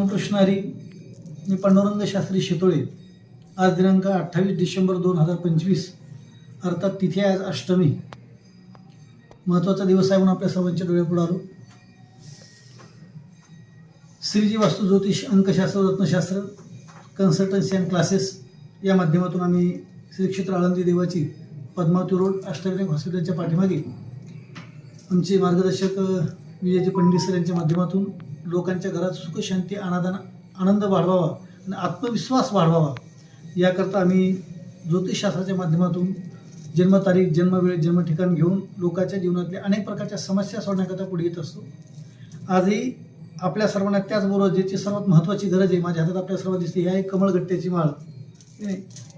कृष्ण हरी, मी पांडुरंग शास्त्री शितोळे. आज दिनांक 28 डिसेंबर 2025 अर्थात तिथी आज अष्टमी. महत्त्वाचा दिवस आहे म्हणून आपल्या सर्वांच्या डोळ्यापुढे आलो. श्रीजी वास्तू ज्योतिष अंकशास्त्र रत्नशास्त्र कन्सल्टन्सी अँड क्लासेस या माध्यमातून आम्ही श्री क्षेत्र आळंदी देवाची पद्मावती रोड अष्टविनायक हॉस्पिटलच्या पाठीमागे आमचे मार्गदर्शक विजयजी पंडित सर यांच्या माध्यमातून लोकांच्या घरात सुख शांती आनंद वाढवावा आणि आत्मविश्वास वाढवावा याकरता आम्ही ज्योतिषशास्त्राच्या माध्यमातून जन्मतारीख जन्मवेळ जन्मठिकाण घेऊन लोकांच्या जीवनातल्या अनेक प्रकारच्या समस्या सोडण्याकरता पुढे येत असतो. आजही आपल्या सर्वांना त्याचबरोबर ज्याची सर्वात महत्त्वाची गरज आहे माझ्या हातात आपल्या सर्वांना दिसते, ह्या एक कमळगट्ट्याची माळ.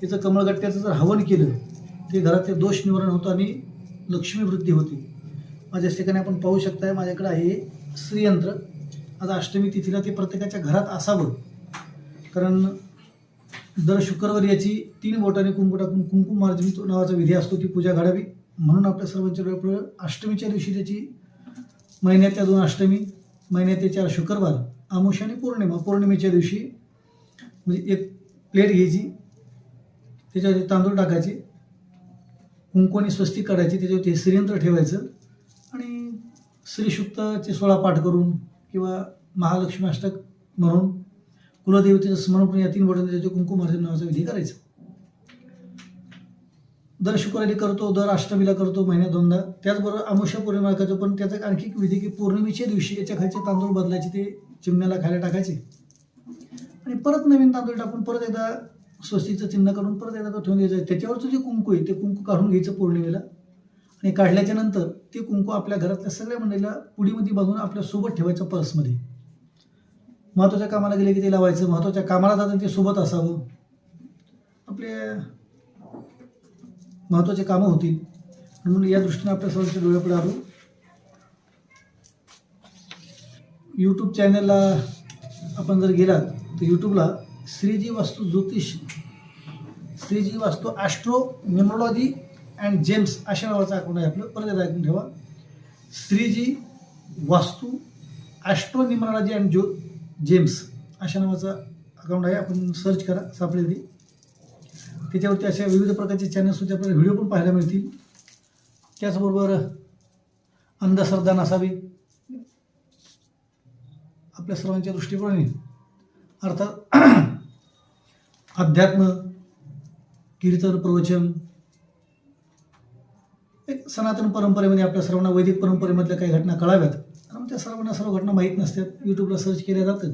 तिचं कमळगट्ट्याचं जर हवन केलं ते घरातले दोष निवारण होतं आणि लक्ष्मी वृद्धी होते. माझ्या ठिकाणी आपण पाहू शकताय माझ्याकडे आहे श्रीयंत्र. आज अष्टमी तिथीला ते प्रत्येकाच्या घरात असावं, कारण दर शुक्रवारी याची 3 बोटाने कुंकू टाकून कुंकुमार्जन नावाचा विधी असतो, ती पूजा घडावी. म्हणून आपल्या सर्वांच्या डोळ्यापुढे अष्टमीच्या दिवशी त्याची महिन्यातल्या 2 अष्टमी, महिन्यातले 4 शुक्रवार, अमावस्या आणि पौर्णिमा. पौर्णिमेच्या दिवशी म्हणजे एक प्लेट घ्यायची, त्याच्यावरती तांदूळ टाकायचे, कुंकू आणि स्वस्तिक काढायची, त्याच्यावरती हे श्रीयंत्र ठेवायचं आणि श्रीसुक्ताचे 16 पाठ करून किंवा महालक्ष्मी अष्टक म्हणून कुलदेवतेचं स्मरण करून या 3 बोटांनी त्याचे कुंकुमार्जन नावाचा विधी करायचा. दर शुक्रवारी करतो, दर अष्टमीला करतो, महिन्यात 2दा. त्याचबरोबर अमावस्या पौर्णिमा करतो. पण त्याचा आणखी एक विधी की पौर्णिमेच्या दिवशी याच्या खालचे तांदूळ बदलायचे, ते चिमण्याला खायला टाकायचे आणि परत नवीन तांदूळ टाकून परत एकदा स्वस्तिकचं चिन्ह करून परत एकदा तो ठेवून द्यायचं. त्याच्यावरचं जे कुंकू आहे ते कुंकू काढून घ्यायचं पौर्णिमेला आणि काढल्याच्या नंतर ते कुंकू आपल्या घरातल्या सगळ्या मंडळीला पुडीमध्ये बांधून आपल्या सोबत ठेवायचं पर्समध्ये. महत्त्वाच्या कामाला गेले की ते लावायचं, महत्त्वाच्या कामाला जाताना ते सोबत असावं, आपल्या महत्त्वाचे कामं होतील म्हणून या दृष्टीने आपल्या सर्वांच्या डोळ्यापुढे आलो. यूट्यूब चॅनलला आपण जर गेलात तर यूट्यूबला श्रीजी वास्तू ज्योतिष, श्रीजी वास्तू ॲस्ट्रो न्युमरोलॉजी अँड जेम्स अशा नावाचं अकाउंट आहे आपलं. परत एकदा ऐकून ठेवा, श्रीजी वास्तू ॲस्ट्रो न्युमरोलॉजी अँड जेम्स अशा नावाचा अकाउंट आहे. आपण सर्च करा, सापडेल ती. त्याच्यावरती अशा विविध प्रकारचे चॅनल्सवरती आपल्याला व्हिडिओ पण पाहायला मिळतील. त्याचबरोबर अंधश्रद्धा नसावी आपल्या सर्वांच्या दृष्टिकोनाने, अर्थात अध्यात्म, कीर्तन, प्रवचन, एक सनातन परंपरेमध्ये आपल्या सर्वांना वैदिक परंपरेमधल्या काही घटना कळाव्यात. आणि त्या सर्वांना सर्व घटना माहीत नसतात, यूट्यूबला सर्च केल्या जातं.